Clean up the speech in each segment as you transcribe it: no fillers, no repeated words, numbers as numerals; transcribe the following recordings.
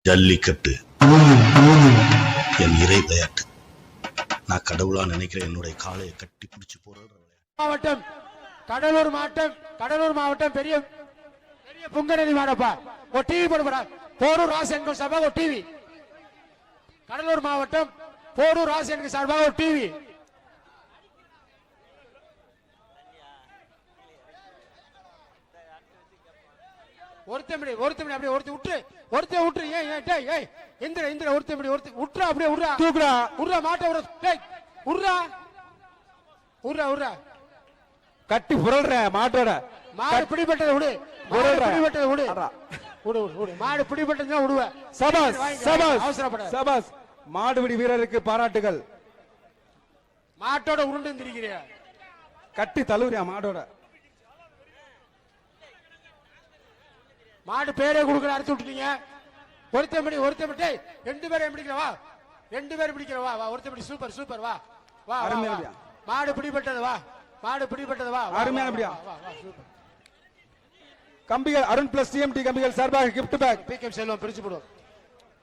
ஜல்லிக்கட்டு என் இறை விளையாட்டு. நான் கடவுளா நினைக்கிறேன். என்னுடைய காலையை கட்டி பிடிச்சு போற மாவட்டம் கடலூர் மாவட்டம் பெரிய புங்கநதி மாடப்பா ஒரு டிவி போடுறா. போரூர் ராசி என்கிற சார்பாக ஒரு டிவி. கடலூர் மாவட்டம் போரூர் ராசி என்கிற சார்பாக ஒரு டிவி. ஒருத்தன் அப்படியே ஒருத்தன் விட்டு ஏய் இந்திர ஒருத்தன் விட்டுறா அப்படியே விடுறா தூக்குறா விடுறா மாட்ட விடுறா கட்டி புரள்ற மாட்டோட மாடு பிடிபட்டதை விடு மாடு பிடிபட்டதுதான் விடுவ. சபாஸ் மாடுபிடி வீரருக்கு பாராட்டுகள். மாட்டோட உருண்டு திரிக்கிறியா கட்டி தழுவுறியா மாடோட. மாடு பேரே கொடுக்கற அறுத்து விட்டுட்டீங்க. ஒருத்தன் ரெண்டு பேரும் பிடிக்கிறவா ஒருத்தன் சூப்பர் வா மாடு பிடிபட்டது வா அருமையான கம்பிகள் அருண் பிளஸ் டிஎம்டி கம்பிகள் சார்பாக கிஃப்ட் பேக் பிகேஎம் செல்வம் பிரிச்சு போடுவோம்.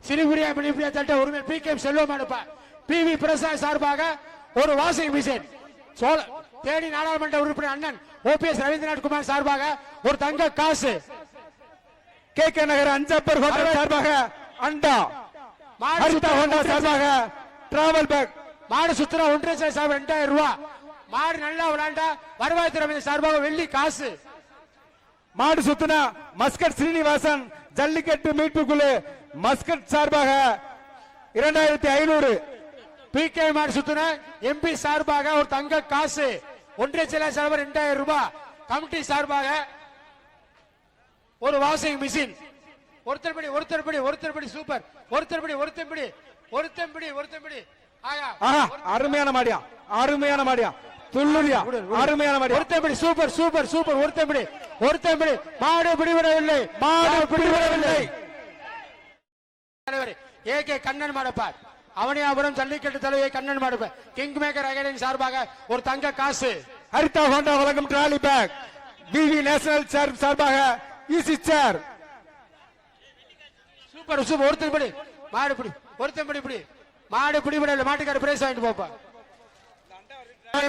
சிறுகுரியா பிடிப்பியா தட்ட உரிமை பிகேஎம் செல்வம் எடுப்பா. பிவி பிரசாத் சார்பாக ஒரு வாஷிங் மிஷின். தேனி நாடாளுமன்ற உறுப்பினர் அண்ணன் ஓபிஎஸ் ரவீந்திரநாத் குமார் சார்பாக ஒரு தங்க காசு. கேகே நகர் அஞ்சப்பர் ஹோட்டல் சார்பாக அண்டா. ஹரிதா ஹோண்டா சார்பாக டிராவல் பேக். மாடு சுத்துறா ஒன்றிய சார்பாக 2000 ரூபாய். மாடு நல்லா விளையாண்டா வருவாய்த்துறை சார்பாக வெள்ளி காசு. மாடு சுத்துனா மஸ்கட் ஸ்ரீனிவாசன் ஜல்லிக்கட்டு மீட்புக்குழு மஸ்கட் சார்பாக 2500. பிகே மாடு சுத்துனா எம்பி சார்பாக ஒரு தங்க காசு. ஒன்றிய செயலர் சார்பாக 2000 ரூபாய். கமிட்டி சார்பாக ஒரு வாஷிங் மிஷின். ஒருத்தர்படி சூப்பர். ஒருத்தன்படி அருமையான மாடியா துள்ளுரியா அருமையான மாடியா. ஒருத்தன்படி சூப்பர் ஒருத்தன்படி மாடு பிடிபடவில்லை. ஏகே கண்ணன் மாடப்பார். அவனியாபுரம் ஜல்லிக்கட்டு தலைவை கண்ணன் மாடப்பார். கிங் மேக்கர் அகாடமி சார்பாக ஒரு தங்க காசு. ஹரிதா ஹோண்டா வழங்கும் டிராலி பேக். பிவி நேஷனல் சார்பாக ஈசி சேர். சூப்பர் ஒருத்தன்படி மாடு பிடி மாடு பிடிபடவில்லை. மாட்டுக்கார பிரைஸ் வாங்கிட்டு போப்பா.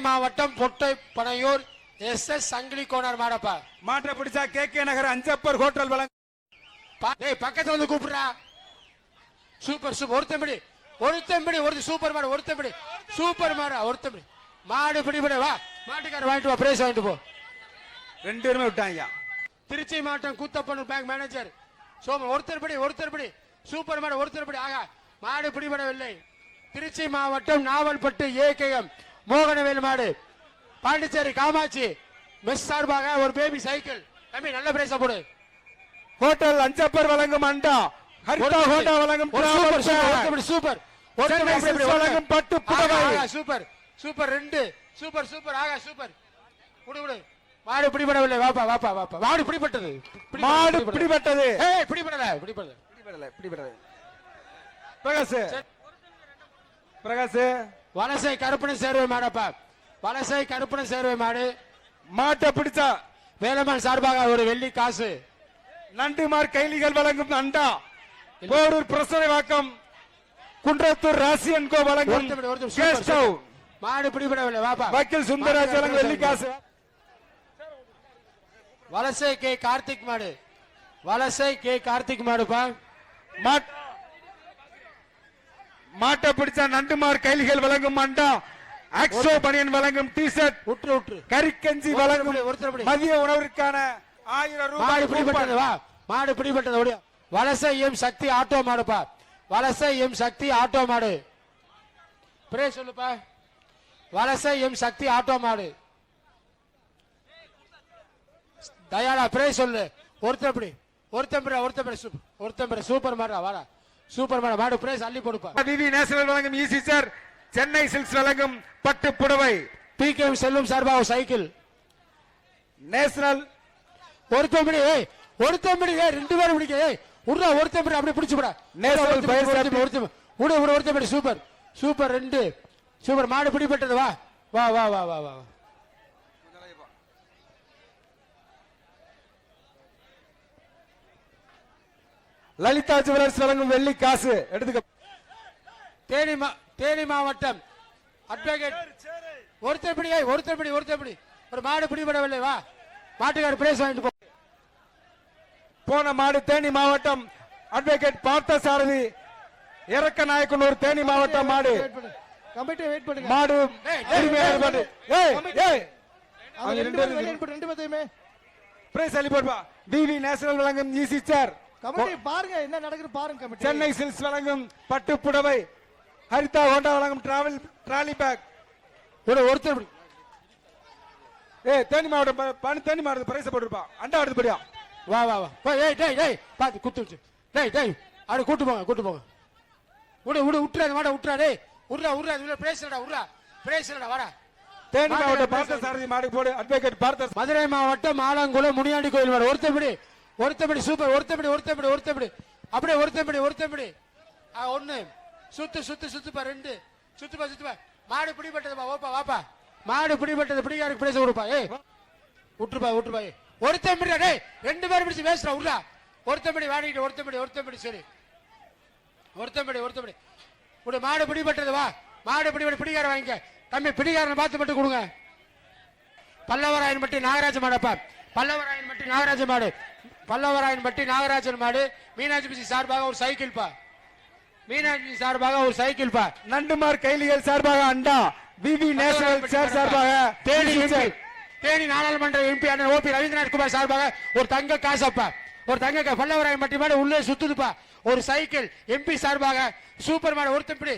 மாவட்டம் பொட்டை பனையூர் எஸ் சங்கிலி கோனார் மாடப்பா. மாட்டை பிடிச்சா கேகே நகர் அஞ்சப்பர் ஹோட்டல் வழங்க. பக்கத்துல வந்து கூப்பிடுறா. சூப்பர் ஒருத்தம்படி சூப்பர் மாடு மாடு பிடிபட வா. மாட்டுக்கார வாங்கிட்டு வா. பிரைஸ் வாங்கிட்டு போ. 2 பேருமே விட்டாங்க. திருச்சி மாவட்டம் கூத்தப்பனூர் பேங்க் மேனேஜர் சோமன் ஒருத்தர்படி சூப்பர் மாடு ஒருத்தர்படி ஆகா மாடு பிடிபடவில்லை. திருச்சி மாவட்டம் நாவல்பட்டு ஏகேஎம் மோகனவேல் மாடு. பாண்டிச்சேரி காமாட்சி மெஸ் சார்பாக ஒரு பேபி சைக்கிள். தம்பி நல்ல பிரைஸ் போடு. ஹோட்டல் அஞ்சப்பர் வழங்கும் அண்டா. ஹரிதா ஹோண்டா வழங்கும் சூப்பர் வழங்கும் பட்டு புடவை. சூப்பர் 2 சூப்பர் ஆகா சூப்பர். விடு மாடு பிடிபடவில்லை. வாப்பா மாடு பிடிபட்டது. பிடிபடல. பிரகாஷ் வலசை கருப்பண சேர்வை மாடப்பா. மாட்டை பிடிச்சா வேலம்மாள் சார்பாக ஒரு வெள்ளி காசு. நண்டுமார் கைலிகள் வழங்கும் அண்டா. போரூர் பிரசனை வாக்கம் குன்றத்தூர் ராசியன் கோ வழங்கும் மாடு பிடிபடவில்லை. வாப்பா வக்கீல் சுந்தரராஜ் வழங்கும் வெள்ளி காசு. வலசை கே கார்த்திக் மாடுப்பா. மாட்டை பிடிச்சா நண்டுமார் கைலிகள் வழங்கும் அண்டா. ஆக்சோ பனியன் வழங்கும் டி ஷர்ட். கறிக்கஞ்சி வழங்கும் மதிய உணவிற்கான 1000 ரூபாய். மாடு பிடிபட்டது. வலசை எம் சக்தி ஆட்டோ மாடுப்பா. பிரே சொல்லுப்பா. வலசை எம் சக்தி ஆட்டோ மாடு. தயாரா பிரே சொல்லு. ஒருத்தம்படி சூப்பர் மாடா வாடா. சூப்பர் மாடு பிரேஸ் அள்ளி கொடுப்பா. விவி நேஷனல் வழங்கும் ஈசி சார். சென்னை சில்க்ஸ் வழங்கும் பட்டு புடவை. பிகேஎம் செல்வம் சார்பாக சைக்கிள். நேஷனல் ஒருத்தம்படி 2 பேரும் பிடிக்க. ஒருத்தம்படி அப்படியே பிடிச்சு போடா. ஒருத்தம்படி சூப்பர் 2 சூப்பர் மாடு பிடிபட்டது. வா லலிதா ஜுவல்லர்ஸ் வழங்கும் வெள்ளி காசு எடுத்துக்க. தேனி மாவட்டம் அட்வொகேட் ஒருத்தர் பிடி ஒரு மாடு பிடிபடவில்லை வா மாட்டுக்கார பிரைஸ் வாங்கிட்டு போ. போன மாடு தேனி மாவட்டம் அட்வொகேட் பார்த்த சாரதி இறக்க நாயக்கனூர் தேனி மாவட்டம் மாடு கமிட்டி வெயிட் பண்ணுங்க. மாடு உரிமையாளர் மாடு. ஏய் ஏய் அவங்க ரெண்டு பேத்தையுமே பிரைஸ் அள்ளி போடுவா. விவி நேஷனல் வழங்கும் ஈசி சேர். கமிட்டி பாருங்க என்ன நடக்குது பாருங்க. கமிட்டி சென்னை சில்க்ஸ் வழங்கும் பட்டு புடவை. ஹரிதா ஹோண்டா வழங்கும் டிராலி பேக். ஒருத்தர் பிடி. தேனி மாவட்டம் தேனி மாவட்டம் பிரைஸ் போட்டுருப்பா. அண்டா எடுத்து படியா. வா வா வா. டேய் டேய் டேய் பாத்து குத்துச்சு. டேய் அட கூட்டு போங்க. விட்டுற மாட விட்டுறா. டேய் உர்றா இதுல பிரேஸ்லடா வாடா. தேனி மாவட்டம் பார்த்த சாரதி மாடு போடு. அட்வொகேட் பார்த்த. மதுரை மாவட்டம் ஆலங்குளம் முனியாண்டி கோயில் மாடு. ஒருத்தபடி சூப்பர். ஒருத்தபடி அப்படியே ஒருத்தபடி ஒன்னு சுத்துப்பா. ரெண்டு சுத்துப்பா. மாடு பிடிபட்டதுப்பா. ஓப்பா வாப்பா. மாடு பிடிபட்டது. பிடிக்காருக்கு பிரைஸ் கொடுப்பா. ஏய் விட்டுருப்பா. ஒருத்தபடி டேய் ரெண்டு பேரும் பிடிச்சு வேஸ்டா உர்றா. ஒருத்தபடி வாடிட்டு ஒருத்தபடி சரி. ஒருத்தபடி உடைய மாடு பிடிபட்டது வா. மாடு பிடிக்கார வாங்கிக்க தம்பி. பிடிக்காரனை பார்த்து மட்டும் கொடுங்க. பல்லவராயன்பட்டி நாகராஜ மாடப்பா. பல்லவராயன்பட்டி நாகராஜன் மாடு. மீனாட்சி பிசி சார்பாக ஒரு சைக்கிள் பா. நண்டுமார் கைலிகள் சார்பாக அண்டா. விவி நேஷனல் சேர் சார்பாக தேனி நாடாளுமன்ற எம்பி அண்ணன் ஓபி ரவீந்திரநாத் குமார் சார்பாக ஒரு தங்க காசப்பா. பல்லவராயன்பட்டி மாடு உள்ளே சுத்துதுப்பா. ஒரு சைக்கிள் எம்பி சார்பாக சூப்பர் மாடு. ஒருத்தன் பிடி.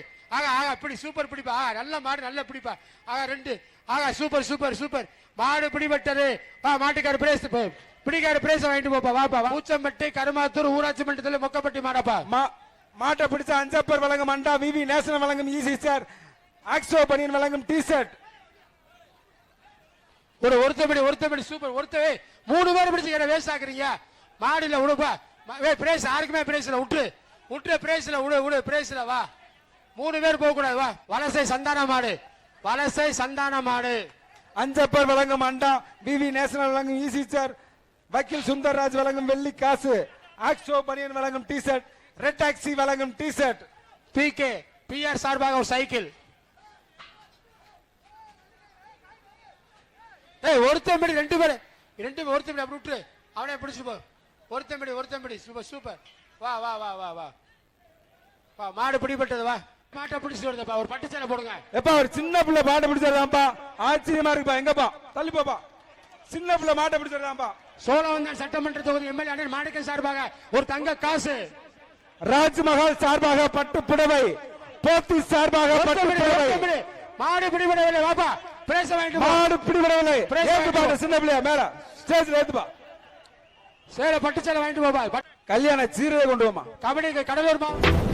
பிடி சூப்பர் பிடிப்பா. நல்ல மாடு நல்ல பிடிப்பா. ரெண்டு சூப்பர் மாடு பிடிபட்டது. மாட்டுக்கார பிரேஸ் பிடிக்கார பிரேஸ் வாங்கிட்டு போப்பா. வாப்பா ஊச்சம்பட்டி கருமாத்தூர் ஊராட்சி மன்றத்தில் மொக்கப்பட்டி மாடப்பா. மாட்டை பிடிச்ச அஞ்சப்பர் வழங்கும் அண்டா. விவி நேஷனல் வழங்கும் ஈசி சேர். ஆக்ஸோ பனியன் வழங்கும் டி ஷர்ட். ஒருத்தபடி சூப்பர். ஒருத்தவே 3 பேர் பிடிச்சு வேஸ்ட் ஆக்குறீங்க. மாடுல விடுப்பா. பிரேஸ் யாருக்குமே பிரேஸ்ல விட்டுரு பிரேஸ்ல வா. 3 பேர் போக கூடாது வா. வலசை சந்தான மாடு. அஞ்சப்பர் வழங்கும் அண்டா. விவி நேஷனல் வழங்கும் ஈசி சேர். வக்கீல் சுந்தர்ராஜ் வழங்கும் வெள்ளி காசு. ஆக்ஸோ பனியன் வழங்கும் டி ஷர்ட். ரெட் டாக்ஸி வழங்கும் டி ஷர்ட். பிகே பிஆர் சார்பாக ஒரு சைக்கிள். ஒருத்தம்படி ரெண்டு பேர் ஒருத்தம்படி அப்படி விட்டுரு. அவனே பிடிச்சு போ. ஒருத்தம்படி சூப்பர். வா மாடு பிடிபட்டது வா. மாட்டை பிடிச்சு வருதப்பா. ஒரு பட்டு சேலை போடுங்க. எப்பா ஒரு சின்ன பிள்ளை மாட்டை பிடிச்சிருந்தாப்பா. ஆச்சரியமா இருக்குப்பா. எங்கப்பா தள்ளி போப்பா. சின்ன பிள்ளை மாட்டை பிடிச்சிருந்தாப்பா. சோழவந்தான் சட்டமன்ற தொகுதி எம்எல்ஏ அண்ணன் மாணிக்க சார்பாக ஒரு தங்க காசு. ராஜ்மஹால் சார்பாக பட்டு புடவை. போத்தி சார்பாக பட்டு புடவை. மாடு பிடிபடவில்லை வாப்பா. பிரேஸ் வாங்கிட்டு மாடு பிடிபடவில்லை. சின்ன பிள்ளையா மேல ஸ்டேஜ்ல ஏத்துப்பா. சேலை பட்டு சேலை வாங்கிட்டு போப்பா. கல்யாண சீரையை கொண்டு போமா. கபடி கடலூர் மாவட்டம்